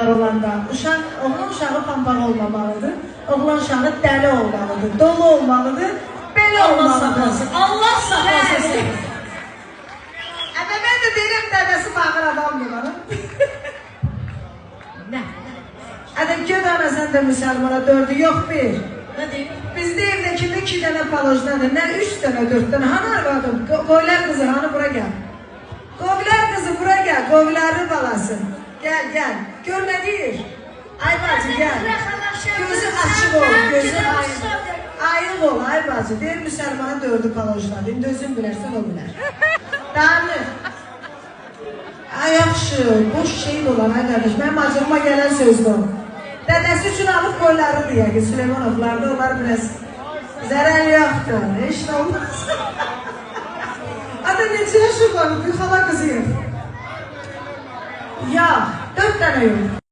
uşaqlar olanda. Oğlan uşağı pampaq olmamalıdır. Oğlan uşağı dəli olmalıdır, dolu olmalıdır, belə olmalıdır. Allah saklasın. Mən də deyirəm, dədəsi bağır adamdır bana. Nə? Gör ana sən də müsəlmana dördü, yox bir. Nə deyim? Bizdə evdəkində 2 dənə palojdadır, nə 3 dənə, 4 dənə. Hanı arvadım? Qoylar qızı, hanı bura gəl. Qoylar qızı bura gəl, qoylarını balası. Gəl, gəl. Gör nə deyir? Ay bacı, gəl. Gözü açıq ol, gözü ayıq ol, ay bacı. Deyir, müsəlmana dördü palojdadır. İndi özün bilərsən, o bilər. Dağınır. Ay yaxşı, boş şey olan, ay qardaş. Mənim acığıma gələn sözdür o. Dədəsi üçün alıb qoyları deyək ki, Süleymanovlarda onlar biraz zərər yoxdur, heç nə olmaz. Ada neçə yaşı var, bir xala qızı yox. Yox, 4 dənə yox.